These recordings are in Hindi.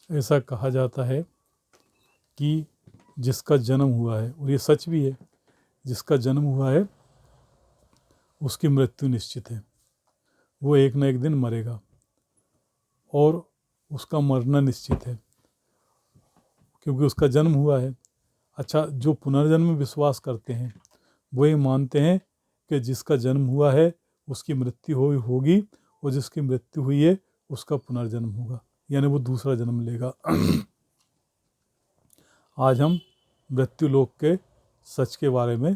ऐसा कहा जाता है कि जिसका जन्म हुआ है, और ये सच भी है, जिसका जन्म हुआ है उसकी मृत्यु निश्चित है। वो एक न एक दिन मरेगा और उसका मरना निश्चित है, क्योंकि उसका जन्म हुआ है। अच्छा, जो पुनर्जन्म में विश्वास करते हैं वो ये मानते हैं कि जिसका जन्म हुआ है उसकी मृत्यु होगी, और जिसकी मृत्यु हुई है उसका पुनर्जन्म होगा, यानी वो दूसरा जन्म लेगा। आज हम मृत्युलोक के सच के बारे में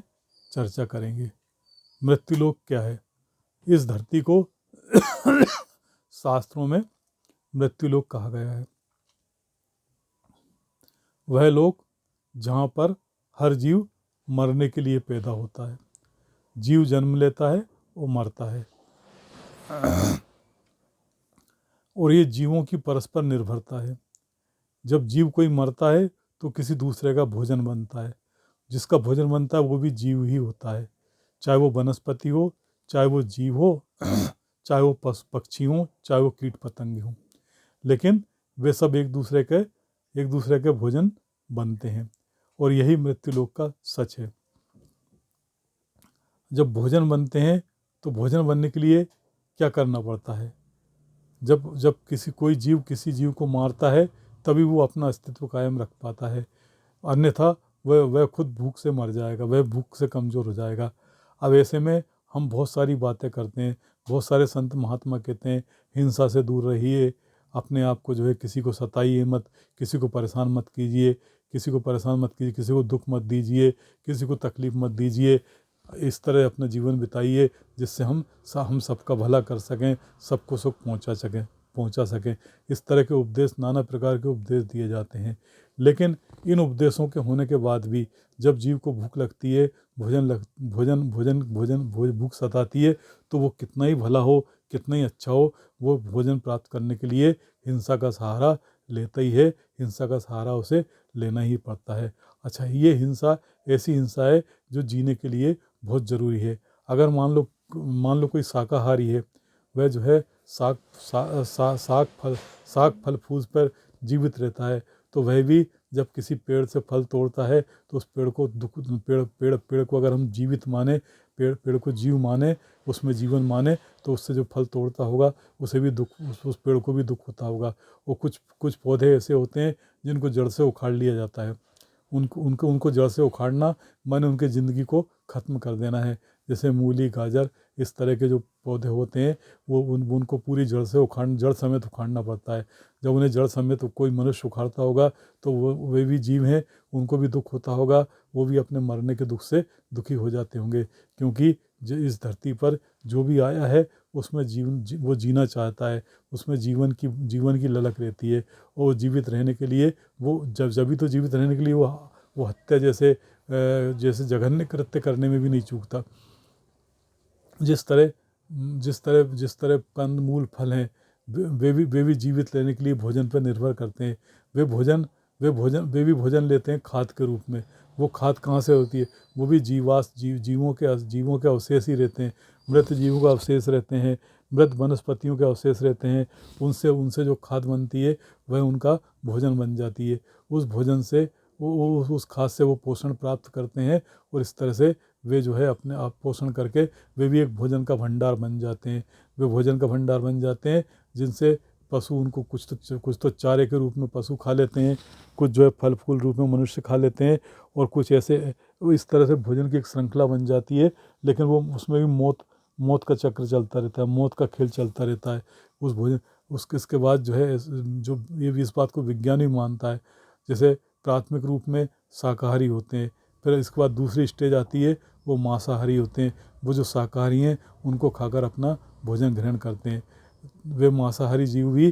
चर्चा करेंगे। मृत्युलोक क्या है? इस धरती को शास्त्रों में मृत्युलोक कहा गया है। वह लोक जहाँ पर हर जीव मरने के लिए पैदा होता है। जीव जन्म लेता है और मरता है, और ये जीवों की परस्पर निर्भरता है। जब जीव कोई मरता है तो किसी दूसरे का भोजन बनता है। जिसका भोजन बनता है वो भी जीव ही होता है, चाहे वो वनस्पति हो, चाहे वो जीव हो, चाहे वो पशु पक्षी हो, चाहे वो कीट पतंगे हों, लेकिन वे सब एक दूसरे के भोजन बनते हैं। और यही मृत्युलोक का सच है। जब भोजन बनते हैं तो भोजन बनने के लिए क्या करना पड़ता है? जब जब कोई जीव किसी जीव को मारता है तभी वो अपना अस्तित्व कायम रख पाता है, अन्यथा वह खुद भूख से मर जाएगा, वह भूख से कमज़ोर हो जाएगा। अब ऐसे में हम बहुत सारी बातें करते हैं, बहुत सारे संत महात्मा कहते हैं हिंसा से दूर रहिए, अपने आप को जो है किसी को सताइए मत, किसी को परेशान मत कीजिए, किसी को दुख मत दीजिए, किसी को तकलीफ़ मत दीजिए। इस तरह अपना जीवन बिताइए जिससे हम सबका भला कर सकें, सबको सुख पहुंचा सकें। इस तरह के उपदेश, नाना प्रकार के उपदेश दिए जाते हैं। लेकिन इन उपदेशों के होने के बाद भी जब जीव को भूख लगती है, भूख सताती है, तो वो कितना ही भला हो, कितना ही अच्छा हो, वो भोजन प्राप्त करने के लिए हिंसा का सहारा लेता ही है। हिंसा का सहारा उसे लेना ही पड़ता है। अच्छा, ये हिंसा ऐसी हिंसा है जो जीने के लिए बहुत ज़रूरी है। अगर मान लो कोई शाकाहारी है, वह जो है साग फल फूल पर जीवित रहता है, तो वह भी जब किसी पेड़ से फल तोड़ता है तो उस पेड़ को अगर हम जीवित माने, पेड़ को जीव माने, उसमें जीवन माने, तो उससे जो फल तोड़ता होगा उसे भी दुख, उस पेड़ को भी दुख होता होगा। वो कुछ पौधे ऐसे होते हैं जिनको जड़ से उखाड़ लिया जाता है। उनको जड़ से उखाड़ना माने उनकी ज़िंदगी को ख़त्म कर देना है। जैसे मूली, गाजर, इस तरह के जो पौधे होते हैं वो उनको पूरी जड़ समेत उखाड़ना पड़ता है। जब उन्हें जड़ समेत कोई मनुष्य उखाड़ता होगा तो वे भी जीव हैं, उनको भी दुख होता होगा, वो भी अपने मरने के दुख से दुखी हो जाते होंगे। क्योंकि इस धरती पर जो भी आया है उसमें वो जीना चाहता है, उसमें जीवन की ललक रहती है। और जीवित रहने के लिए तो जीवित रहने के लिए वो हत्या जैसे जघन्य कृत्य करने में भी नहीं चूकता। जिस तरह कंद मूल फल हैं, वे भी जीवित रहने के लिए भोजन पर निर्भर करते हैं। वे भी भोजन लेते हैं खाद के रूप में। वो खाद कहाँ से होती है? वो भी जीवों के अवशेष ही रहते हैं, मृत जीवों का अवशेष रहते हैं, मृत वनस्पतियों के अवशेष रहते हैं। उनसे जो खाद बनती है वह उनका भोजन बन जाती है। उस भोजन से उस खाद से वो पोषण प्राप्त करते हैं, और इस तरह से वे जो है अपने आप पोषण करके वे भी एक भोजन का भंडार बन जाते हैं। वे भोजन का भंडार बन जाते हैं जिनसे पशु उनको कुछ तो चारे के रूप में पशु खा लेते हैं, कुछ जो है फल फूल रूप में मनुष्य खा लेते हैं, और कुछ ऐसे इस तरह से भोजन की एक श्रृंखला बन जाती है। लेकिन वो उसमें भी मौत का चक्र चलता रहता है, मौत का खेल चलता रहता है उस भोजन। इसके बाद जो है जो ये भी इस बात को विज्ञान ही मानता है। जैसे प्राथमिक रूप में शाकाहारी होते हैं, फिर इसके बाद दूसरी स्टेज आती है, वो मांसाहारी होते हैं। वो जो शाकाहारी हैं उनको खाकर अपना भोजन ग्रहण करते हैं। वे मांसाहारी जीव भी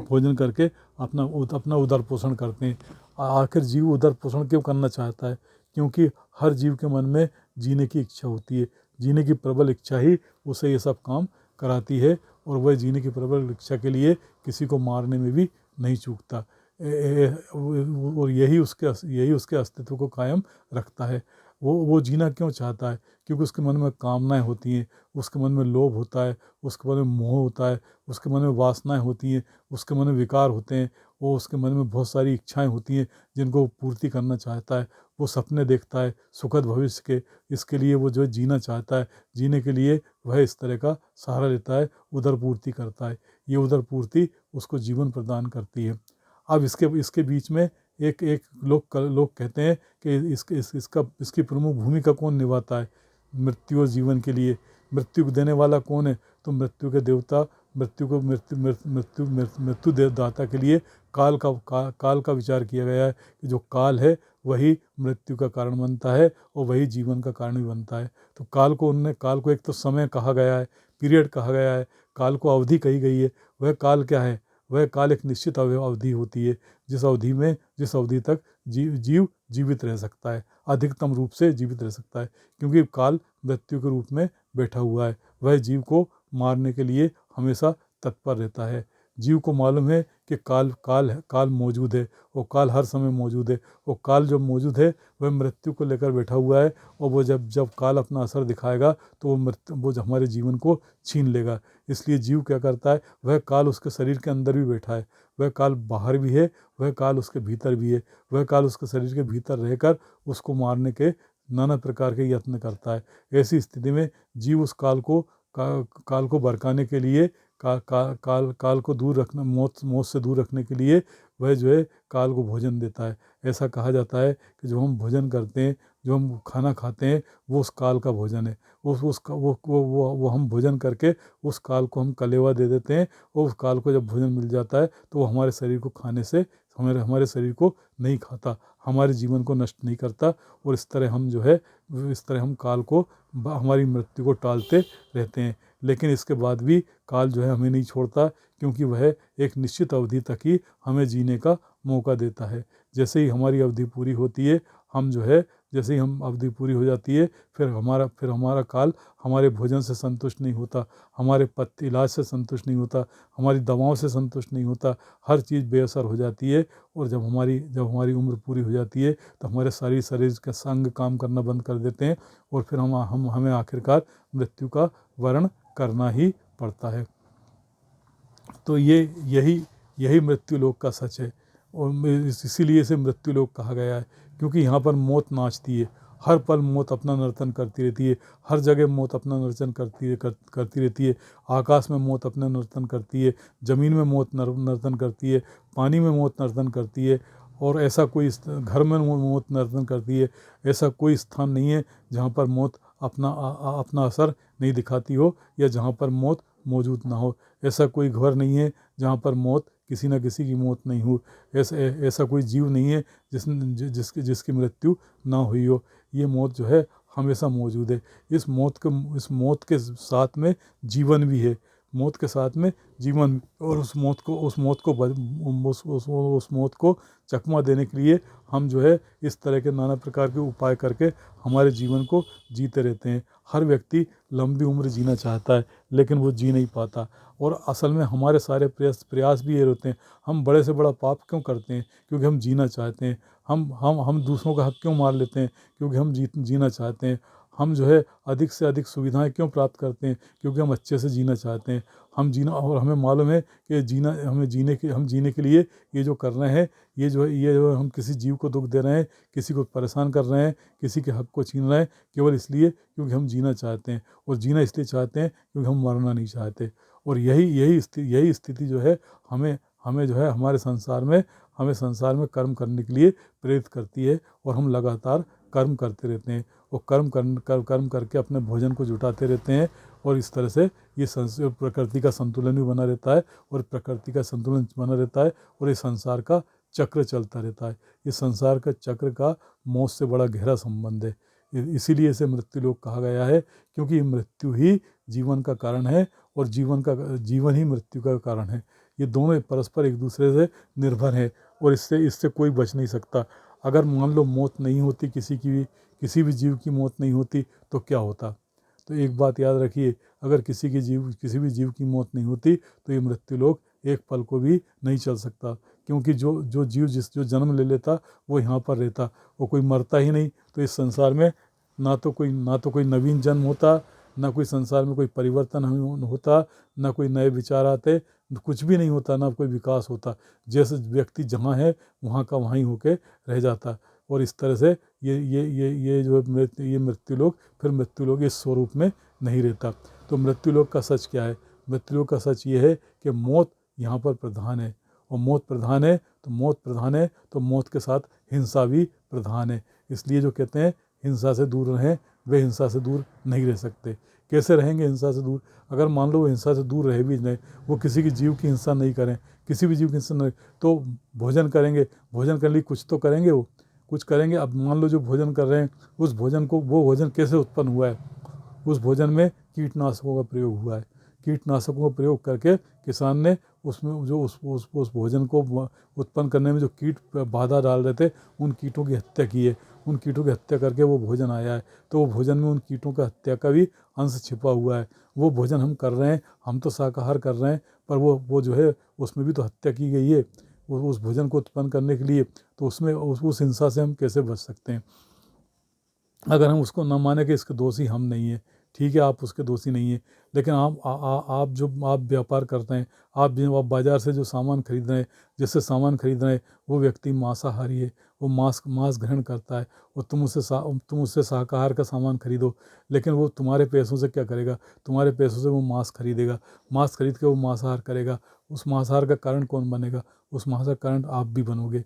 भोजन करके अपना उदर पोषण करते हैं। आखिर जीव उदर पोषण क्यों करना चाहता है? क्योंकि हर जीव के मन में जीने की इच्छा होती है। जीने की प्रबल इच्छा ही उसे ये सब काम कराती है, और वह जीने की प्रबल इच्छा के लिए किसी को मारने में भी नहीं चूकता। और यही उसके अस्तित्व को कायम रखता है। वो जीना क्यों चाहता है? क्योंकि उसके मन में कामनाएँ होती हैं, उसके मन में लोभ होता है, उसके मन में मोह होता है, उसके मन में वासनाएँ होती हैं, उसके मन में विकार होते हैं, वो उसके मन में बहुत सारी इच्छाएँ होती हैं जिनको वो पूर्ति करना चाहता है। वो सपने देखता है सुखद भविष्य के, इसके लिए वो जो है जीना चाहता है। जीने के लिए वह इस तरह का सहारा लेता है, उदर पूर्ति करता है। ये उदर पूर्ति उसको जीवन प्रदान करती है। अब इसके इसके बीच में एक एक लोग कहते हैं कि इसकी प्रमुख भूमिका कौन निभाता है मृत्यु और जीवन के लिए? मृत्यु को देने वाला कौन है? तो मृत्यु के देवता, मृत्यु को मृत्यु दाता के लिए काल का विचार किया गया है कि जो काल है वही मृत्यु का कारण बनता है और वही जीवन का कारण भी बनता है। तो काल को एक तो समय कहा गया है, पीरियड कहा गया है, काल को अवधि कही गई है। वह काल क्या है? वह काल एक निश्चित अवधि होती है, जिस अवधि तक जीव जीवित रह सकता है, अधिकतम रूप से जीवित रह सकता है। क्योंकि काल मृत्यु के रूप में बैठा हुआ है, वह जीव को मारने के लिए हमेशा तत्पर रहता है। जीव को मालूम है कि काल मौजूद है, वो काल हर समय मौजूद है। वो काल जो मौजूद है वह मृत्यु को लेकर बैठा हुआ है, और वो जब जब काल अपना असर दिखाएगा तो वो हमारे जीवन को छीन लेगा। इसलिए जीव क्या करता है? वह काल उसके शरीर के अंदर भी बैठा है, वह काल बाहर भी है, वह काल उसके भीतर भी है। वह काल उसके शरीर के भीतर रहकर उसको मारने के नाना प्रकार के यत्न करता है। ऐसी स्थिति में जीव उस काल को भड़काने के लिए, काल को दूर रखना, मौत से दूर रखने के लिए वह जो है काल को भोजन देता है। ऐसा कहा जाता है कि जो हम भोजन करते हैं, जो हम खाना खाते हैं, वो उस काल का भोजन है। वो हम भोजन करके उस काल को हम कलेवा दे देते हैं, और उस काल को जब भोजन मिल जाता है तो वो हमारे शरीर को खाने से हमारे शरीर को नहीं खाता, हमारे जीवन को नष्ट नहीं करता। और इस तरह हम काल को, हमारी मृत्यु को टालते रहते हैं। लेकिन इसके बाद भी काल जो है हमें नहीं छोड़ता, क्योंकि वह एक निश्चित अवधि तक ही हमें जीने का मौका देता है। जैसे ही हमारी अवधि पूरी होती है, जैसे ही हम अवधि पूरी हो जाती है, फिर हमारा काल हमारे भोजन से संतुष्ट नहीं होता, हमारे इलाज से संतुष्ट नहीं होता, हमारी दवाओं से संतुष्ट नहीं होता। हर चीज़ बेअसर हो जाती है, और जब हमारी उम्र पूरी हो जाती है तो हमारे शरीर के संग काम करना बंद कर देते हैं, और फिर हमें आखिरकार मृत्यु का वर्ण करना ही पड़ता है। तो यही मृत्यु लोक का सच है, और इसीलिए इसे मृत्यु लोक कहा गया है, क्योंकि यहाँ पर मौत नाचती है। हर पल मौत अपना नर्तन करती रहती है, हर जगह मौत अपना नर्तन करती रहती है। आकाश में मौत अपना नर्तन करती है, ज़मीन में मौत नर्तन करती है, पानी में मौत नर्तन करती है। और ऐसा कोई घर में मौत नर्तन करती है। ऐसा कोई स्थान नहीं है जहाँ पर मौत अपना असर नहीं दिखाती हो, या जहाँ पर मौत मौजूद ना हो। ऐसा कोई घर नहीं है जहाँ पर किसी न किसी की मौत नहीं हो। ऐसा कोई जीव नहीं है जिसकी मृत्यु ना हुई हो। ये मौत जो है हमेशा मौजूद है। इस मौत के साथ में जीवन भी है, मौत के साथ में जीवन। और उस मौत को चकमा देने के लिए हम जो है इस तरह के नाना प्रकार के उपाय करके हमारे जीवन को जीते रहते हैं। हर व्यक्ति लंबी उम्र जीना चाहता है, लेकिन वो जी नहीं पाता। और असल में हमारे सारे प्रयास भी ये होते हैं। हम बड़े से बड़ा पाप क्यों करते हैं? क्योंकि हम जीना चाहते हैं। हम दूसरों का हक क्यों मार लेते हैं? क्योंकि हम जीना चाहते हैं। हम जो है अधिक से अधिक सुविधाएं क्यों प्राप्त करते हैं? क्योंकि हम अच्छे से जीना चाहते हैं। और हमें मालूम है कि हम जीने के लिए ये जो कर रहे हैं, ये जो है हम किसी जीव को दुख दे रहे हैं, किसी को परेशान कर रहे हैं, किसी के हक को छीन रहे हैं, केवल इसलिए क्योंकि हम जीना चाहते हैं। और जीना इसलिए चाहते हैं क्योंकि हम मरना नहीं चाहते। और यही स्थिति जो है हमें जो है हमें संसार में कर्म करने के लिए प्रेरित करती है, और हम लगातार कर्म करते रहते हैं। और कर्म करके अपने भोजन को जुटाते रहते हैं। और इस तरह से ये प्रकृति का संतुलन भी बना रहता है, और प्रकृति का संतुलन बना रहता है, और ये संसार का चक्र चलता रहता है। इस संसार का चक्र का मौत से बड़ा गहरा संबंध है। इसीलिए इसे मृत्यु लोक कहा गया है, क्योंकि मृत्यु ही जीवन का कारण है, और जीवन ही मृत्यु का कारण है। ये दोनों परस्पर एक दूसरे से निर्भर हैं, और इससे कोई बच नहीं सकता। अगर मान लो मौत नहीं होती, किसी भी जीव की मौत नहीं होती, तो क्या होता? तो एक बात याद रखिए, अगर किसी भी जीव की मौत नहीं होती, तो ये मृत्यु लोक एक पल को भी नहीं चल सकता। क्योंकि जो जन्म ले लेता वो यहाँ पर रहता, वो कोई मरता ही नहीं, तो इस संसार में ना तो कोई नवीन जन्म होता, ना कोई संसार में कोई परिवर्तन होता, ना कोई नए विचार आते, कुछ भी नहीं होता, ना कोई विकास होता। जैसे व्यक्ति जहाँ है वहाँ का वहीं होके रह जाता। और इस तरह से ये जो मृत्यु लोक, फिर मृत्यु लोक इस स्वरूप में नहीं रहता। तो मृत्यु लोक का सच क्या है? मृत्यु लोक का सच ये है कि मौत यहाँ पर प्रधान है, और मौत प्रधान है तो मौत के साथ हिंसा भी प्रधान है। इसलिए जो कहते हैं हिंसा से दूर रहें, वे हिंसा से दूर नहीं रह सकते। कैसे रहेंगे हिंसा से दूर? अगर मान लो वो हिंसा से दूर रह भी नहीं, वो किसी की जीव की हिंसा नहीं करें, किसी भी जीव की हिंसा नहीं, तो भोजन करेंगे, भोजन करने के लिए कुछ तो करेंगे, वो कुछ करेंगे। अब मान लो जो भोजन कर रहे हैं, उस भोजन को, वो भोजन कैसे उत्पन्न हुआ है? उस भोजन में कीटनाशकों का प्रयोग हुआ है। कीटनाशकों का प्रयोग करके किसान ने उसमें जो उस भोजन को उत्पन्न करने में जो कीट बाधा डाल रहे थे, उन कीटों की हत्या की है। उन कीटों की हत्या करके वो भोजन आया है। तो वो भोजन में उन कीटों का हत्या का भी अंश छिपा हुआ है। वो भोजन हम कर रहे हैं, हम तो शाकाहार कर रहे हैं, पर वो जो है उसमें भी तो हत्या की गई है उस भोजन को उत्पन्न करने के लिए। तो उसमें उस हिंसा से हम कैसे बच सकते हैं? अगर हम उसको न माने कि इसके दोषी हम नहीं हैं, ठीक है, आप उसके दोषी नहीं हैं, लेकिन आप व्यापार करते हैं, आप बाज़ार से जो सामान खरीद रहे हैं, जिससे सामान खरीद रहे हैं, वो व्यक्ति मांसाहारी है, वो मांस ग्रहण करता है, और तुम उससे शाकाहार का सामान खरीदो, लेकिन वो तुम्हारे पैसों से क्या करेगा? तुम्हारे पैसों से वो मांस खरीदेगा, मांस खरीद के वो मांसाहार करेगा। उस मांसाहार का कारण कौन बनेगा? उस मांसाहार का कारण आप भी बनोगे।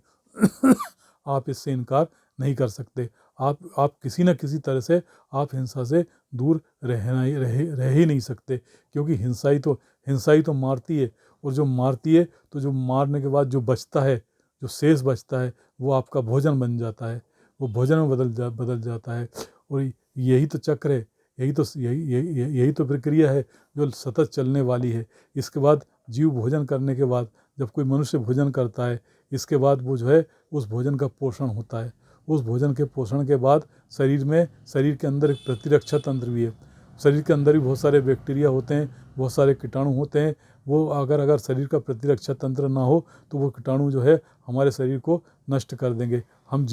आप इससे इनकार नहीं कर सकते। आप किसी न किसी तरह से आप हिंसा से दूर रह ही नहीं सकते, क्योंकि हिंसा ही तो मारती है। और जो मारती है, तो जो मारने के बाद जो बचता है, जो शेष बचता है, वो आपका भोजन बन जाता है, वो भोजन में बदल जाता है। और यही तो चक्र है, यही तो प्रक्रिया है जो सतत चलने वाली है। इसके बाद जीव भोजन करने के बाद, जब कोई मनुष्य भोजन करता है, इसके बाद वो जो है उस भोजन का पोषण होता है। उस भोजन के पोषण के बाद शरीर के अंदर एक प्रतिरक्षा तंत्र भी है। शरीर के अंदर भी बहुत सारे बैक्टीरिया होते हैं, बहुत सारे कीटाणु होते हैं। वो अगर शरीर का प्रतिरक्षा तंत्र ना हो, तो वो कीटाणु जो है हमारे शरीर को नष्ट कर देंगे। हम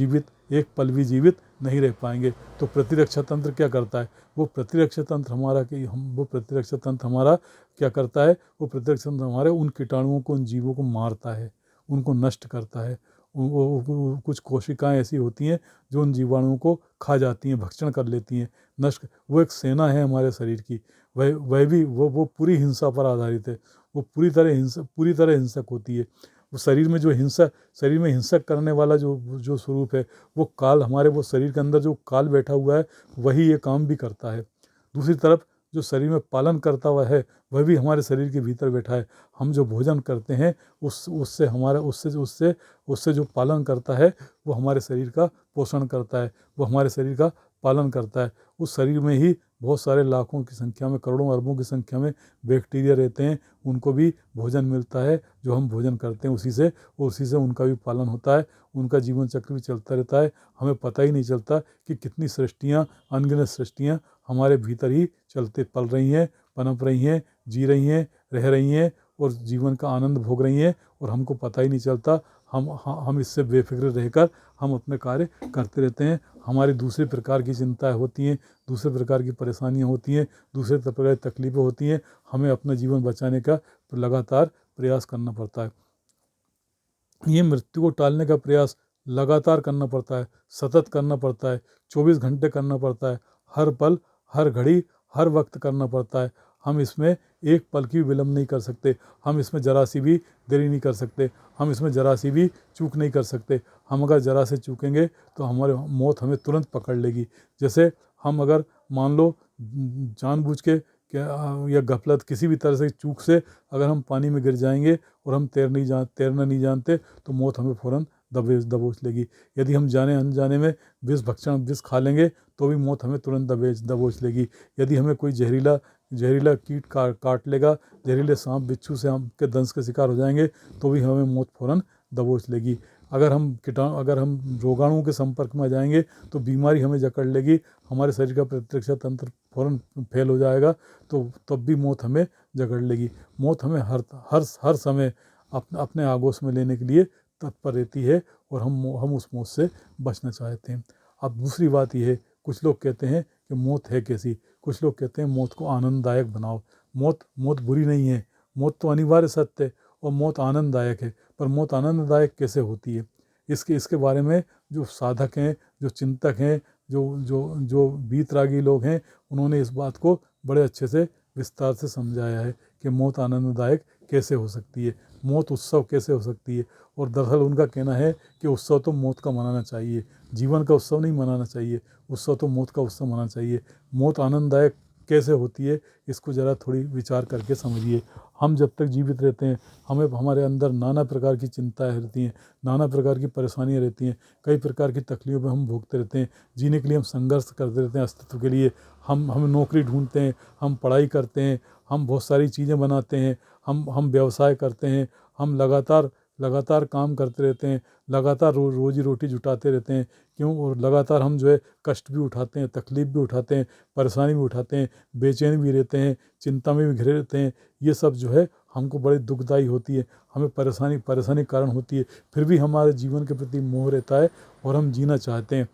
एक पल भी जीवित नहीं रह पाएंगे। तो प्रतिरक्षा तंत्र क्या करता है? वो प्रतिरक्षा तंत्र हमारा क्या करता है? वो प्रतिरक्षा तंत्र हमारे उन कीटाणुओं को, उन जीवों को मारता है, उनको नष्ट करता है। कुछ कोशिकाएं ऐसी होती हैं जो उन जीवाणुओं को खा जाती हैं, भक्षण कर लेती हैं, नष्ट। वो एक सेना है हमारे शरीर की। वह भी वो पूरी हिंसा पर आधारित है। वो पूरी तरह हिंसक होती है। वो शरीर में हिंसक करने वाला जो स्वरूप है, वो काल, हमारे वो शरीर के अंदर जो काल बैठा हुआ है, वही ये काम भी करता है। दूसरी तरफ जो शरीर में पालन करता हुआ है, वह भी हमारे शरीर के भीतर बैठा है। हम जो भोजन करते हैं, उससे जो पालन करता है, वो हमारे शरीर का पोषण करता है, वो हमारे शरीर का पालन करता है। उस शरीर में ही बहुत सारे लाखों की संख्या में, करोड़ों अरबों की संख्या में बैक्टीरिया रहते हैं। उनको भी भोजन मिलता है जो हम भोजन करते हैं, उसी से उनका भी पालन होता है, उनका जीवन चक्र भी चलता रहता है। हमें पता ही नहीं चलता कि कितनी सृष्टियाँ, अनगिनत सृष्टियाँ हमारे भीतर ही पल रही हैं, पनप रही हैं, जी रही हैं, रह रही हैं, और जीवन का आनंद भोग रही हैं, और हमको पता ही नहीं चलता। हम इससे बेफिक्र रहकर हम अपने कार्य करते रहते हैं। हमारी दूसरे प्रकार की चिंताएं होती हैं, दूसरे प्रकार की परेशानियां होती हैं, दूसरे प्रकार की तकलीफ़ें होती हैं। हमें अपना जीवन बचाने का लगातार प्रयास करना पड़ता है। ये मृत्यु को टालने का प्रयास लगातार करना पड़ता है, सतत करना पड़ता है, 24 घंटे करना पड़ता है, हर पल, हर घड़ी, हर वक्त करना पड़ता है। हम इसमें एक पल की विलम्ब नहीं कर सकते, हम इसमें जरा सी भी देरी नहीं कर सकते, हम इसमें जरा सी भी चूक नहीं कर सकते। हम अगर जरा से चूकेंगे तो हमारे मौत हमें तुरंत पकड़ लेगी। जैसे हम अगर मान लो जानबूझ के या गफलत, किसी भी तरह से चूक से अगर हम पानी में गिर जाएंगे और हम तैरना नहीं जानते, तो मौत हमें फ़ौरन दबोच लेगी। यदि हम जाने अनजाने में विष खा लेंगे, तो भी मौत हमें तुरंत दबोच लेगी। यदि हमें कोई जहरीला कीट काट लेगा, जहरीले सांप बिच्छू से हम के दंश के शिकार हो जाएंगे, तो भी हमें मौत फ़ौरन दबोच लेगी। अगर हम रोगाणुओं के संपर्क में आ जाएंगे, तो बीमारी हमें जकड़ लेगी, हमारे शरीर का प्रतिरक्षा तंत्र फ़ौरन फेल हो जाएगा, तो तब भी मौत हमें जकड़ लेगी। मौत हमें हर समय अपने आगोश में लेने के लिए तत्पर रहती है, और हम उस मौत से बचना चाहते हैं। अब दूसरी बात यह है, कुछ लोग कहते हैं कि मौत है कैसी, कुछ लोग कहते हैं मौत को आनंददायक बनाओ। मौत बुरी नहीं है, मौत तो अनिवार्य सत्य है और मौत आनंददायक है। पर मौत आनंददायक कैसे होती है, इसके बारे में जो साधक हैं, जो चिंतक हैं, जो जो जो वीतरागी लोग हैं, उन्होंने इस बात को बड़े अच्छे से विस्तार से समझाया है कि मौत आनंददायक कैसे हो सकती है, मौत उत्सव कैसे हो सकती है। और दरअसल उनका कहना है कि उत्सव तो मौत का मनाना चाहिए, जीवन का उत्सव नहीं मनाना चाहिए, उत्सव तो मौत का उत्सव मनाना चाहिए। मौत आनंददायक कैसे होती है, इसको ज़रा थोड़ी विचार करके समझिए। हम जब तक जीवित रहते हैं, हमें हमारे अंदर नाना प्रकार की चिंताएं रहती हैं, नाना प्रकार की परेशानियां रहती हैं, कई प्रकार की तकलीफें हम भोगते रहते हैं। जीने के लिए हम संघर्ष करते रहते हैं, अस्तित्व के लिए हम नौकरी ढूंढते हैं, हम पढ़ाई करते हैं, हम बहुत सारी चीज़ें बनाते हैं, हम व्यवसाय करते हैं, हम लगातार काम करते रहते हैं, लगातार रोजी रोटी जुटाते रहते हैं। क्यों? और लगातार हम जो है कष्ट भी उठाते हैं, तकलीफ भी उठाते हैं, परेशानी भी उठाते हैं, बेचैन भी रहते हैं, चिंता में भी घिरे रहते हैं। ये सब जो है हमको बड़ी दुखदाई होती है, हमें परेशानी कारण होती है। फिर भी हमारे जीवन के प्रति मोह रहता है और हम जीना चाहते हैं।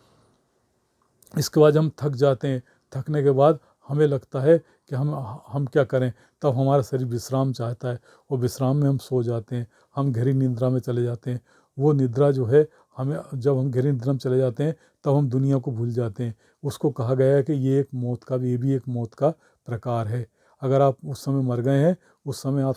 इसके बाद हम थक जाते हैं, थकने के बाद हमें लगता है कि हम क्या करें, तब हमारा शरीर विश्राम चाहता है और विश्राम में हम सो जाते हैं, हम गहरी निद्रा में चले जाते हैं। वो निद्रा जो है हमें, जब हम गहरी निद्रा में चले जाते हैं तब हम दुनिया को भूल जाते हैं। उसको कहा गया है कि ये भी एक मौत का प्रकार है। अगर आप उस समय मर गए हैं, उस समय आप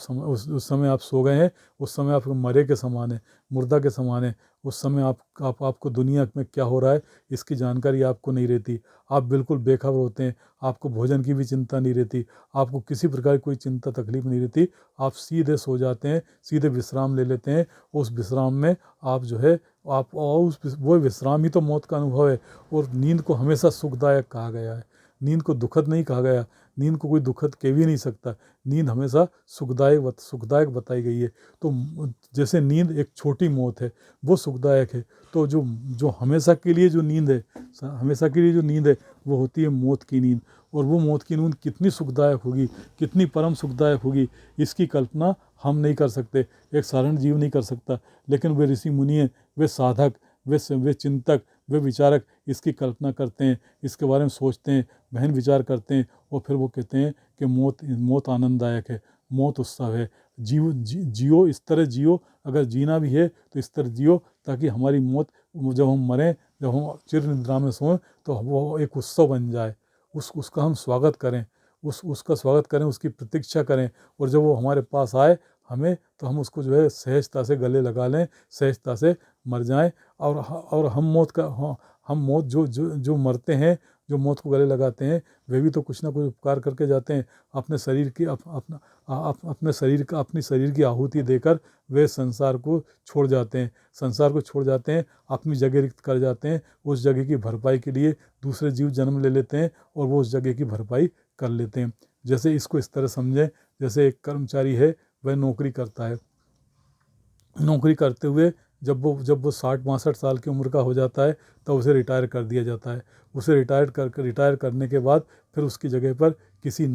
सो गए हैं, उस समय आप मरे के समान है, मुर्दा के समान है। उस समय आपको दुनिया में क्या हो रहा है इसकी जानकारी आपको नहीं रहती, आप बिल्कुल बेखबर होते हैं। आपको भोजन की भी चिंता नहीं रहती, आपको किसी प्रकार की कोई चिंता तकलीफ नहीं रहती। आप सीधे सो जाते हैं, सीधे विश्राम ले लेते हैं। उस विश्राम में आप जो है आप और वो विश्राम ही तो मौत का अनुभव है। और नींद को हमेशा सुखदायक कहा गया है, नींद को दुखद नहीं कहा गया। नींद को कोई दुखद कह भी नहीं सकता, नींद हमेशा सुखदायक बताई गई है। तो जैसे नींद एक छोटी मौत है, वो सुखदायक है। तो जो हमेशा के लिए जो नींद है, हमेशा के लिए जो नींद है, वो होती है मौत की नींद। और वो मौत की नींद कितनी सुखदायक होगी, कितनी परम सुखदायक होगी, इसकी कल्पना हम नहीं कर सकते, एक साधारण जीव नहीं कर सकता। लेकिन वे ऋषि मुनि हैं, वे साधक, वे चिंतक, वे विचारक इसकी कल्पना करते हैं, इसके बारे में सोचते हैं, गहन विचार करते हैं। और फिर वो कहते हैं कि मौत आनंददायक है, मौत उत्सव है। जियो इस तरह जियो, अगर जीना भी है तो इस तरह जियो ताकि हमारी मौत, जब हम मरें, जब हम चिर निद्रा में सोएं, तो वो एक उत्सव बन जाए। उसका हम स्वागत करें, उसका स्वागत करें, उसकी प्रतीक्षा करें। और जब वो हमारे पास आए हमें, तो हम उसको जो है सहजता से गले लगा लें, सहजता से मर जाएं। और हम मौत जो मरते हैं, जो मौत को गले लगाते हैं, वे भी तो कुछ ना कुछ उपकार करके जाते हैं। अपने शरीर की अपनी शरीर की आहुति देकर वे संसार को छोड़ जाते हैं, अपनी जगह रिक्त कर जाते हैं। उस जगह की भरपाई के लिए दूसरे जीव जन्म ले लेते हैं और वो उस जगह की भरपाई कर लेते हैं। जैसे इसको इस तरह समझें, जैसे एक कर्मचारी है, वह नौकरी करता है, नौकरी करते हुए जब वो 60-62 साल की उम्र का हो जाता है, तब उसे रिटायर कर दिया जाता है। उसे रिटायर करने के बाद फिर उसकी जगह पर किसी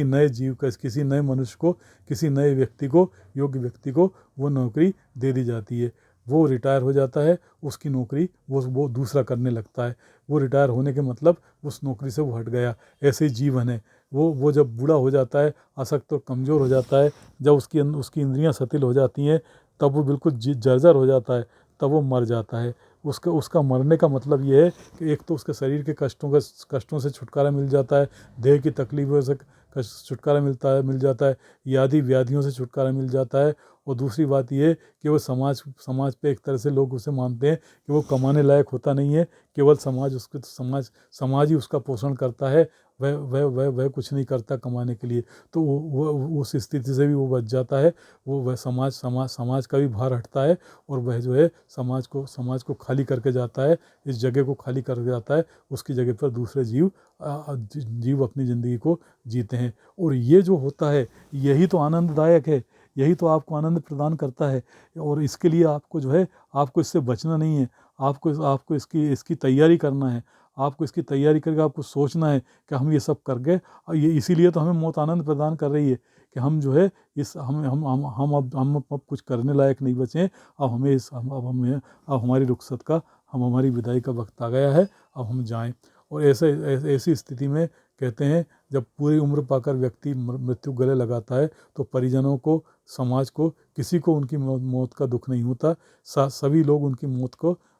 नए जीव का, किसी नए मनुष्य को, किसी नए व्यक्ति को, योग्य व्यक्ति को वो नौकरी दे दी जाती है। वो रिटायर हो जाता है, उसकी नौकरी वो दूसरा करने लगता है। वो रिटायर होने के मतलब उस नौकरी से वो हट गया। ऐसे ही जीवन है, वो जब बूढ़ा हो जाता है, आसक्त और कमज़ोर हो जाता है, जब उसकी इंद्रियां शिथिल हो जाती हैं, तब वो बिल्कुल जर्जर हो जाता है, तब वो मर जाता है। उसका मरने का मतलब ये है कि एक तो उसके शरीर के कष्टों से छुटकारा मिल जाता है, देह की तकलीफों से छुटकारा मिल जाता है, यादि व्याधियों से छुटकारा मिल जाता है। और दूसरी बात ये कि वो समाज पे एक तरह से लोग उसे मानते हैं कि वो कमाने लायक होता नहीं है, केवल समाज ही उसका पोषण करता है। वह कुछ नहीं करता कमाने के लिए। तो वो उस स्थिति से भी वो बच जाता है। वह समाज का भी भार हटता है और वह जो है समाज को खाली करके जाता है, इस जगह को खाली करके जाता है। उसकी जगह पर दूसरे जीव अपनी ज़िंदगी को जीते हैं। और ये जो होता है, यही तो आनंददायक है, यही तो आपको आनंद प्रदान करता है। और इसके लिए आपको जो है, आपको इससे बचना नहीं है, आपको इसकी तैयारी करना है। आपको इसकी तैयारी करके आपको सोचना है कि हम ये सब कर गए। और ये इसीलिए तो हमें मौत आनंद प्रदान कर रही है कि हम जो है इस हम अब कुछ करने लायक नहीं बचे। अब हमारी रुखसत का, हमारी विदाई का वक्त आ गया है, अब हम जाएं। और ऐसी स्थिति में कहते हैं जब पूरी उम्र पाकर व्यक्ति मृत्यु गले लगाता है तो परिजनों को, समाज को, किसी को उनकी मौत का दुख नहीं होता। सभी लोग उनकी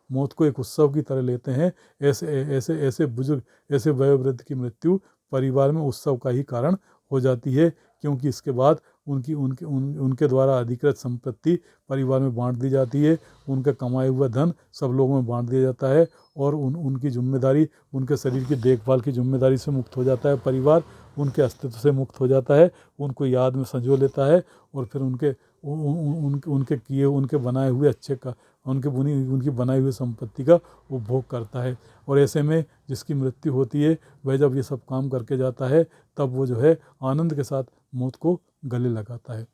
मौत को एक उत्सव की तरह लेते हैं। ऐसे बुजुर्ग, ऐसे वयोवृद्ध की मृत्यु परिवार में उत्सव का ही कारण हो जाती है, क्योंकि इसके बाद उनके द्वारा अधिकृत संपत्ति परिवार में बांट दी जाती है, उनका कमाया हुआ धन सब लोगों में बांट दिया जाता है और उनकी जिम्मेदारी, उनके शरीर की देखभाल की जिम्मेदारी से मुक्त हो जाता है परिवार, उनके अस्तित्व से मुक्त हो जाता है, उनको याद में संजो लेता है और फिर उनके बनाए हुए उनकी बनाई हुई संपत्ति का उपभोग करता है। और ऐसे में जिसकी मृत्यु होती है वह जब ये सब काम करके जाता है तब वो जो है आनंद के साथ मौत को गले लगाता है।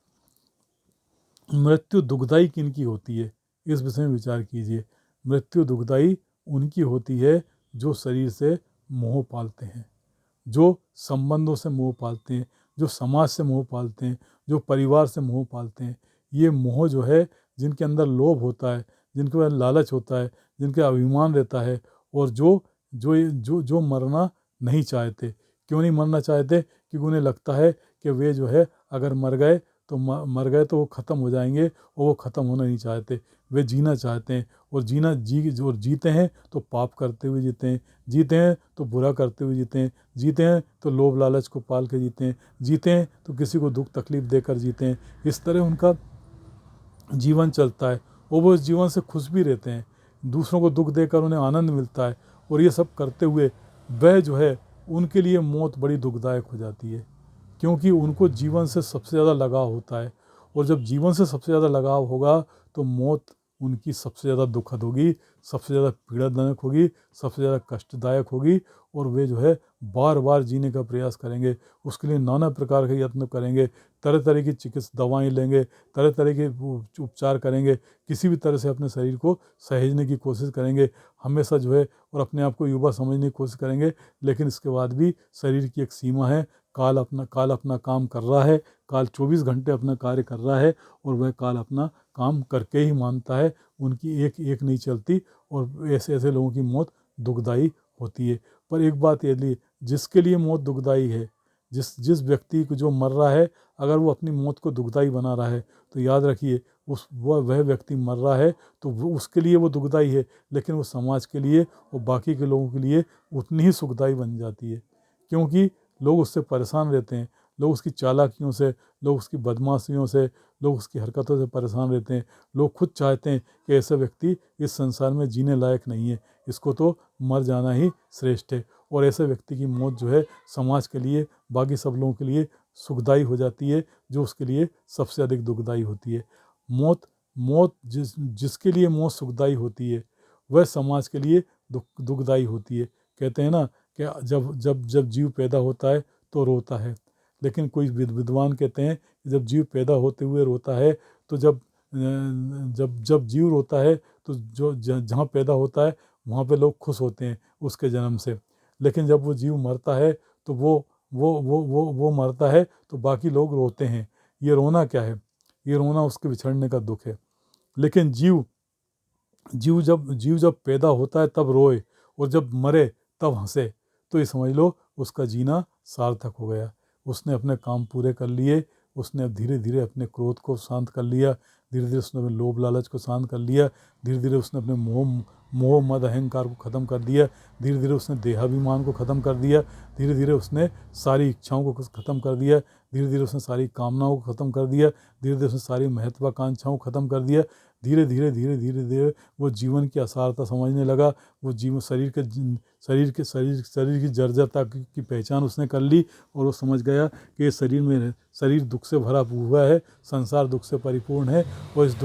मृत्यु दुखदाई किनकी होती है, इस विषय में विचार कीजिए। मृत्यु दुखदाई उनकी होती है जो शरीर से मोह पालते हैं, जो संबंधों से मोह पालते हैं, जो समाज से मोह पालते हैं, जो परिवार से मोह पालते हैं। ये मोह जो है, जिनके अंदर लोभ होता है, जिनके अंदर लालच होता है, जिनके अभिमान रहता है, और जो जो जो जो मरना नहीं चाहते। क्यों नहीं मरना चाहते? क्योंकि उन्हें लगता है कि वे जो है अगर मर गए तो वो ख़त्म हो जाएंगे, और वो ख़त्म होना नहीं चाहते। वे जीना चाहते हैं, और जीते हैं तो पाप करते हुए जीते हैं, जीते हैं तो बुरा करते हुए जीते हैं, जीते हैं तो लोभ लालच को पाल के जीते हैं, जीते हैं तो किसी को दुख तकलीफ देकर जीते हैं। इस तरह उनका जीवन चलता है और वो इस जीवन से खुश भी रहते हैं, दूसरों को दुख देकर उन्हें आनंद मिलता है। और ये सब करते हुए वह जो है, उनके लिए मौत बड़ी दुखदायक हो जाती है, क्योंकि उनको जीवन से सबसे ज़्यादा लगाव होता है। और जब जीवन से सबसे ज़्यादा लगाव होगा तो मौत उनकी सबसे ज़्यादा दुखद होगी, सबसे ज़्यादा पीड़ाजनक होगी, सबसे ज़्यादा कष्टदायक होगी। और वे जो है बार बार जीने का प्रयास करेंगे, उसके लिए नाना प्रकार के यत्न करेंगे, तरह तरह की चिकित्सा दवाएं लेंगे, तरह तरह के उपचार करेंगे, किसी भी तरह से अपने शरीर को सहेजने की कोशिश करेंगे हमेशा जो है, और अपने आप को युवा समझने की कोशिश करेंगे। लेकिन इसके बाद भी शरीर की एक सीमा है, काल अपना काम कर रहा है, काल 24 घंटे अपना कार्य कर रहा है, और वह काल अपना काम करके ही मानता है, उनकी एक नहीं चलती। और ऐसे लोगों की मौत दुखदाई होती है। पर एक बात यदि जिसके लिए मौत दुखदाई है, जिस व्यक्ति को जो मर रहा है, अगर वो अपनी मौत को दुखदाई बना रहा है तो याद रखिए वह व्यक्ति मर रहा है तो उसके लिए वो दुखदाई है, लेकिन वो समाज के लिए और बाकी के लोगों के लिए उतनी ही सुखदाई बन जाती है, क्योंकि लोग उससे परेशान रहते हैं, लोग उसकी चालाकियों से, लोग उसकी बदमाशियों से, लोग उसकी हरकतों से परेशान रहते हैं। लोग खुद चाहते हैं कि ऐसा व्यक्ति इस संसार में जीने लायक नहीं है, इसको तो मर जाना ही श्रेष्ठ है। और ऐसे व्यक्ति की मौत जो है समाज के लिए, बाकी सब लोगों के लिए सुखदाई हो जाती है, जो उसके लिए सबसे अधिक दुखदाई होती है। मौत जिसके लिए मौत सुखदाई होती है वह समाज के लिए दुखदाई होती है। कहते हैं ना कि जब जब जब जीव पैदा होता है तो रोता है, लेकिन कोई विद्वान कहते हैं कि जब जीव पैदा होते हुए रोता है तो जब जब जीव रोता है तो जहाँ पैदा होता है वहाँ पे लोग खुश होते हैं उसके जन्म से, लेकिन जब वो जीव मरता है तो वो मरता है तो बाकी लोग रोते हैं। ये रोना क्या है? ये रोना उसके बिछड़ने का दुख है। लेकिन जीव जब पैदा होता है तब रोए, और जब मरे तब हंसे, तो ये समझ लो उसका जीना सार्थक हो गया। उसने अपने काम पूरे कर लिए, उसने अब धीरे धीरे अपने क्रोध को शांत कर लिया, धीरे धीरे उसने अपने लोभ लालच को शांत कर लिया, धीरे धीरे उसने अपने मोह मद अहंकार को ख़त्म कर दिया, धीरे धीरे उसने देहाभिमान को ख़त्म कर दिया, धीरे धीरे उसने सारी इच्छाओं को ख़त्म कर दिया, धीरे धीरे उसने सारी कामनाओं को ख़त्म कर दिया, धीरे धीरे उसने सारी महत्वाकांक्षाओं को ख़त्म कर दिया। धीरे धीरे वो जीवन की असारता समझने लगा। वो जीवन शरीर की जर्जरता की पहचान उसने कर ली, और वो समझ गया कि ये शरीर दुख से भरा हुआ है, संसार दुख से परिपूर्ण है, और इस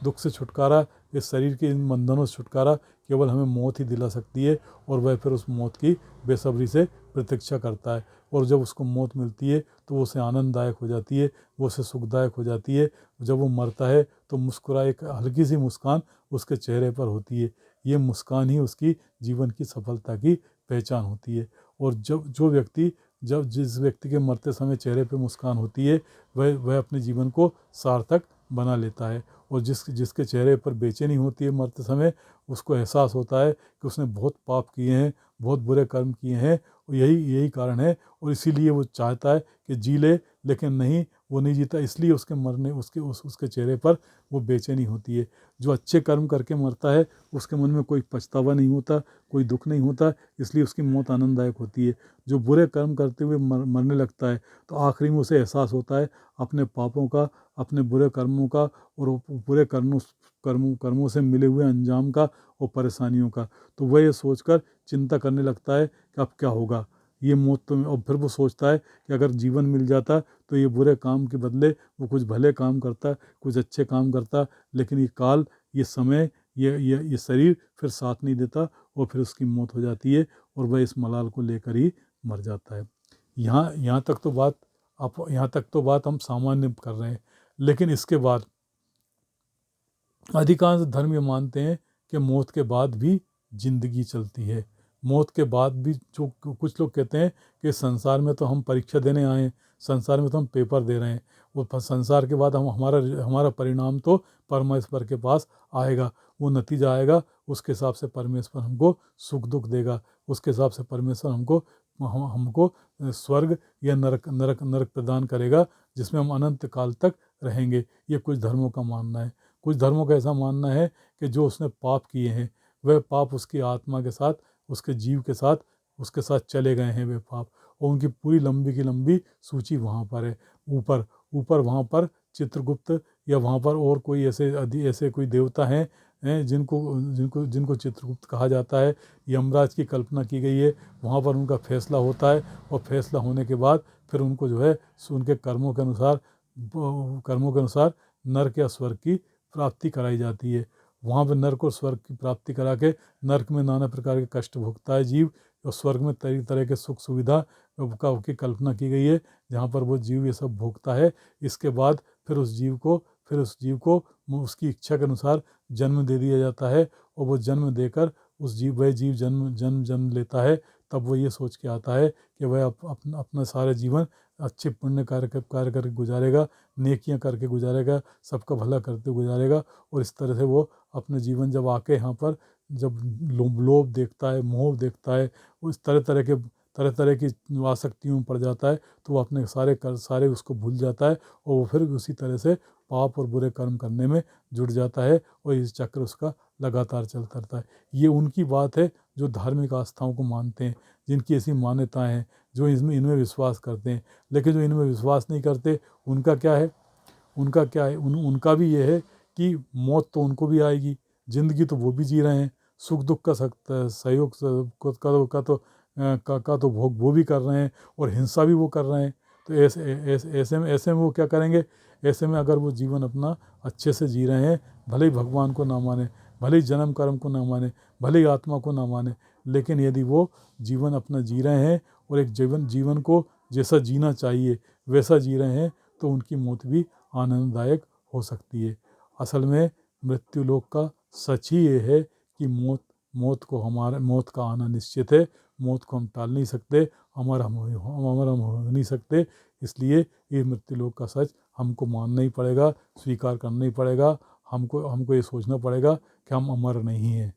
दुख से छुटकारा, इस शरीर के इन बंधनों से छुटकारा केवल हमें मौत ही दिला सकती है। और वह फिर उस मौत की बेसब्री से प्रतीक्षा करता है, और जब उसको मौत मिलती है तो वो उसे आनंददायक हो जाती है, वो उसे सुखदायक हो जाती है। जब वो मरता है तो एक हल्की सी मुस्कान उसके चेहरे पर होती है। ये मुस्कान ही उसकी जीवन की सफलता की पहचान होती है। और जिस व्यक्ति के मरते समय चेहरे पे मुस्कान होती है, वह अपने जीवन को सार्थक बना लेता है। और जिसके चेहरे पर बेचैनी होती है मरते समय, उसको एहसास होता है कि उसने बहुत पाप किए हैं, बहुत बुरे कर्म किए हैं, और यही कारण है। और इसीलिए वो चाहता है कि जी ले, लेकिन नहीं, वो नहीं जीता, इसलिए उसके मरने उसके चेहरे पर वो बेचैनी होती है। जो अच्छे कर्म करके मरता है उसके मन में कोई पछतावा नहीं होता, कोई दुख नहीं होता, इसलिए उसकी मौत आनंददायक होती है। जो बुरे कर्म करते हुए मरने लगता है तो आखिरी में उसे एहसास होता है अपने पापों का, अपने बुरे कर्मों का, और बुरे कर्मों से मिले हुए अंजाम का और परेशानियों का। तो वह ये सोचकर चिंता करने लगता है कि अब क्या होगा, ये मौत तो। और फिर वो सोचता है कि अगर जीवन मिल जाता तो ये बुरे काम के बदले वो कुछ भले काम करता, कुछ अच्छे काम करता, लेकिन ये काल, ये समय, ये शरीर फिर साथ नहीं देता, और फिर उसकी मौत हो जाती है और वह इस मलाल को लेकर ही मर जाता है। यहाँ तक तो बात हम सामान्य कर रहे हैं, लेकिन इसके बाद अधिकांश धर्म ये मानते हैं कि मौत के बाद भी जिंदगी चलती है। मौत के बाद भी, जो कुछ लोग कहते हैं कि संसार में तो हम परीक्षा देने आए हैं, संसार में तो हम पेपर दे रहे हैं, वो संसार के बाद हम हमारा परिणाम तो परमेश्वर के पास आएगा, वो नतीजा आएगा, उसके हिसाब से परमेश्वर हमको सुख दुख देगा, उसके हिसाब से परमेश्वर हमको स्वर्ग या नरक प्रदान करेगा, जिसमें हम अनंत काल तक रहेंगे। ये कुछ धर्मों का मानना है। कुछ धर्मों का ऐसा मानना है कि जो उसने पाप किए हैं, वह पाप उसकी आत्मा के साथ, उसके जीव के साथ, उसके साथ चले गए हैं वे पाप, और उनकी पूरी लंबी की लंबी सूची वहाँ पर है, ऊपर ऊपर वहाँ पर चित्रगुप्त, या वहाँ पर और कोई ऐसे कोई देवता हैं जिनको जिनको जिनको चित्रगुप्त कहा जाता है। यमराज की कल्पना की गई है, वहाँ पर उनका फैसला होता है, और फैसला होने के बाद फिर उनको जो है उनके कर्मों के अनुसार नरक या स्वर्ग की प्राप्ति कराई जाती है। वहाँ पर नरक और स्वर्ग की प्राप्ति करा के नरक में नाना प्रकार के कष्ट भोगता है जीव, और स्वर्ग में तरह तरह के सुख सुविधा की कल्पना की गई है, जहाँ पर वो जीव ये सब भोगता है। इसके बाद फिर उस जीव को उसकी इच्छा के अनुसार जन्म दे दिया जाता है, और वो जन्म देकर वह जीव जन्म लेता है। तब वो ये सोच के आता है कि वह अपना सारा जीवन अच्छे पुण्य कार्य करके गुजारेगा, नेकियां करके गुजारेगा, सबका भला करते गुजारेगा। और इस तरह से वो अपने जीवन जब आके यहाँ पर जब लोभ देखता है, मोह देखता है, उस तरह तरह की आसक्तियों में पड़ जाता है, तो वो अपने सारे उसको भूल जाता है, और वो फिर उसी तरह से पाप और बुरे कर्म करने में जुट जाता है, और इस चक्र उसका लगातार चलता रहता है। ये उनकी बात है जो धार्मिक आस्थाओं को मानते हैं, जिनकी ऐसी मान्यताएं हैं, जो इनमें विश्वास करते हैं। लेकिन जो इनमें विश्वास नहीं करते, उनका क्या है? उनका भी ये है कि मौत तो उनको भी आएगी, ज़िंदगी तो वो भी जी रहे हैं, सुख दुख का सहयोग का तो भोग वो भी कर रहे हैं, और हिंसा भी वो कर रहे हैं। तो ऐसे में वो क्या करेंगे? ऐसे में अगर वो जीवन अपना अच्छे से जी रहे हैं, भले ही भगवान को ना माने, भले ही जन्म कर्म को ना माने, भले ही आत्मा को ना माने, लेकिन यदि वो जीवन अपना जी रहे हैं और एक जीवन को जैसा जीना चाहिए वैसा जी रहे हैं, तो उनकी मौत भी आनंददायक हो सकती है। असल में मृत्यु लोक का सच ही ये है कि मौत का आना निश्चित है। मौत को हम टाल नहीं सकते, हमारा हम हो नहीं सकते। इसलिए ये मृत्यु लोक का सच हमको मानना ही पड़ेगा, स्वीकार करना ही पड़ेगा। हमको ये सोचना पड़ेगा कि हम अमर नहीं हैं,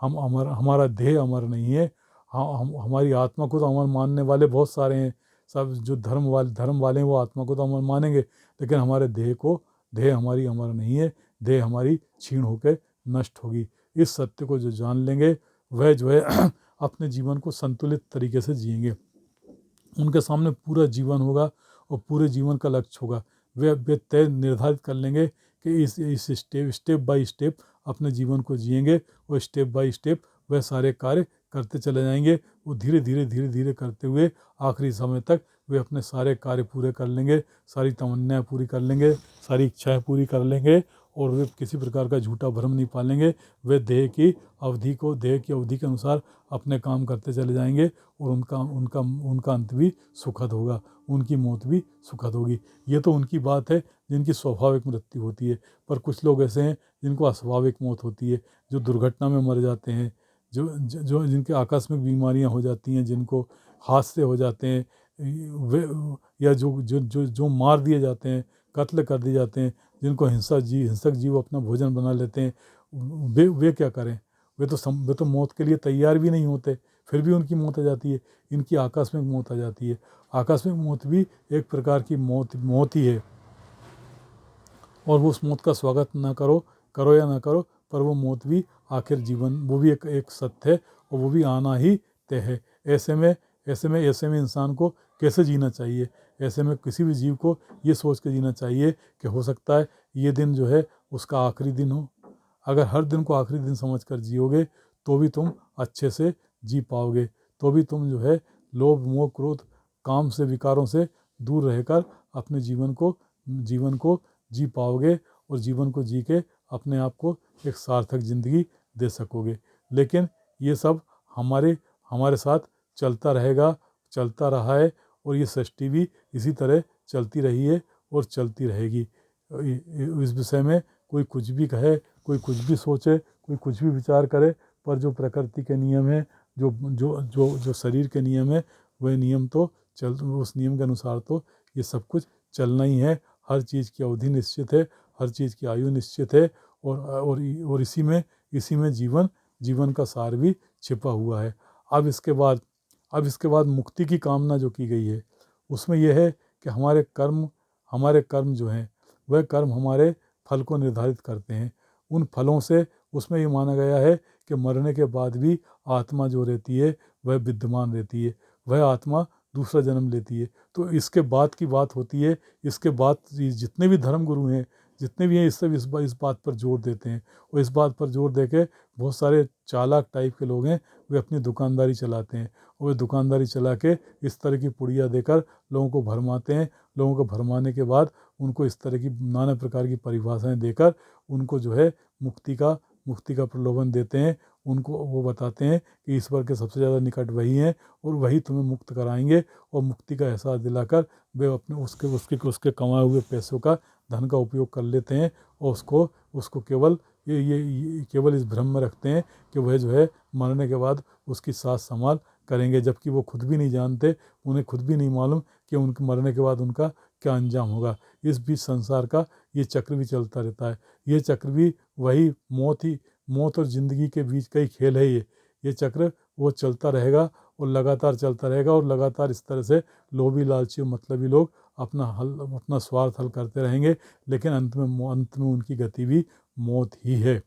हमारा देह अमर नहीं है। हमारी आत्मा को तो अमर मानने वाले बहुत सारे हैं, सब जो धर्म वाले हैं वो आत्मा को तो अमर मानेंगे, लेकिन हमारे देह हमारी अमर नहीं है, देह हमारी क्षीण होकर नष्ट होगी। इस सत्य को जो जान लेंगे, वह जो है अपने जीवन को संतुलित तरीके से जिएंगे। उनके सामने पूरा जीवन होगा, और पूरे जीवन का लक्ष्य होगा। वे तय निर्धारित कर लेंगे कि इस स्टेप बाय स्टेप अपने जीवन को जिएंगे, और स्टेप बाय स्टेप वह सारे कार्य करते चले जाएंगे। वो धीरे धीरे करते हुए आखिरी समय तक वे अपने सारे कार्य पूरे कर लेंगे, सारी तमन्नाएं पूरी कर लेंगे, सारी इच्छाएं पूरी कर लेंगे, और वे किसी प्रकार का झूठा भ्रम नहीं पालेंगे। वे देह की अवधि के अनुसार अपने काम करते चले जाएंगे, और उनका अंत भी सुखद होगा, उनकी मौत भी सुखद होगी। ये तो उनकी बात है जिनकी स्वाभाविक मृत्यु होती है। पर कुछ लोग ऐसे हैं जिनको अस्वाभाविक मौत होती है, जो दुर्घटना में मर जाते हैं, जो जिनके आकस्मिक बीमारियां हो जाती हैं, जिनको हादसे हो जाते हैं, वे या जो मार दिए जाते हैं, कत्ल कर दिए जाते हैं, जिनको हिंसक जीव अपना भोजन बना लेते हैं, वे क्या करें? वे तो मौत के लिए तैयार भी नहीं होते, फिर भी उनकी मौत आ जाती है। इनकी आकस्मिक मौत आ जाती है। आकस्मिक मौत भी एक प्रकार की मौत ही है, और वो उस मौत का स्वागत ना करो करो या ना करो, पर वो मौत भी आखिर जीवन, वो भी एक सत्य है, और वो भी आना ही तय है। ऐसे में इंसान को कैसे जीना चाहिए? ऐसे में किसी भी जीव को ये सोच के जीना चाहिए कि हो सकता है ये दिन जो है उसका आखिरी दिन हो। अगर हर दिन को आखिरी दिन समझ कर जियोगे तो भी तुम अच्छे से जी पाओगे, तो भी तुम जो है लोभ मोह क्रोध काम से विकारों से दूर रहकर अपने जीवन को जी पाओगे, और जीवन को जी के अपने आप को एक सार्थक ज़िंदगी दे सकोगे। लेकिन ये सब हमारे हमारे साथ चलता रहा है, और ये सृष्टि भी इसी तरह चलती रही है और चलती रहेगी। इस विषय में कोई कुछ भी कहे, कोई कुछ भी सोचे, कोई कुछ भी विचार करे, पर जो प्रकृति के नियम है, जो जो जो जो शरीर के नियम है, वह नियम तो उस नियम के अनुसार तो ये सब कुछ चलना ही है। हर चीज़ की अवधि निश्चित है, हर चीज़ की आयु निश्चित है, और इसी में जीवन का सार भी छिपा हुआ है। अब इसके बाद मुक्ति की कामना जो की गई है, उसमें यह है कि हमारे कर्म जो हैं, वह कर्म हमारे फल को निर्धारित करते हैं। उन फलों से उसमें ये माना गया है कि मरने के बाद भी आत्मा जो रहती है वह विद्यमान रहती है, वह आत्मा दूसरा जन्म लेती है। तो इसके बाद की बात होती है, इसके बाद जितने भी धर्म गुरु हैं, जितने भी हैं, इस बात पर जोर देते हैं, और इस बात पर जोर दे के बहुत सारे चालाक टाइप के लोग हैं, वे अपनी दुकानदारी चलाते हैं, और वे दुकानदारी चला के इस तरह की पुड़िया देकर लोगों को भरमाते हैं। लोगों को भरमाने के बाद उनको इस तरह की नाना प्रकार की परिभाषाएं देकर उनको जो है मुक्ति का प्रलोभन देते हैं। उनको वो बताते हैं कि ईश्वर के सबसे ज़्यादा निकट वही हैं, और वही तुम्हें मुक्त कराएंगे, और मुक्ति का एहसास दिलाकर वे अपने उसके कमाए हुए पैसों का धन का उपयोग कर लेते हैं, और उसको केवल ये केवल इस भ्रम में रखते हैं कि वह जो है मरने के बाद उसकी साथ संभाल करेंगे, जबकि वो खुद भी नहीं जानते, उन्हें खुद भी नहीं मालूम कि उनके मरने के बाद उनका क्या अंजाम होगा। इस बीच संसार का ये चक्र भी चलता रहता है। ये चक्र भी वही मौत और ज़िंदगी के बीच का ही खेल है। ये चक्र वो चलता रहेगा, और लगातार चलता रहेगा, और लगातार इस तरह से लोभी लालची और मतलबी लोग अपना स्वार्थ हल करते रहेंगे, लेकिन अंत में उनकी गति भी मौत ही है।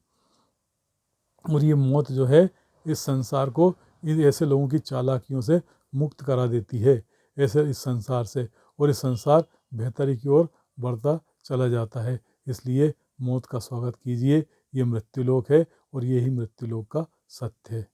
और ये मौत जो है इस संसार को ऐसे लोगों की चालाकियों से मुक्त करा देती है, ऐसे इस संसार से, और इस संसार बेहतरी की ओर बढ़ता चला जाता है। इसलिए मौत का स्वागत कीजिए। ये मृत्युलोक है, और यही मृत्युलोक का सत्य है।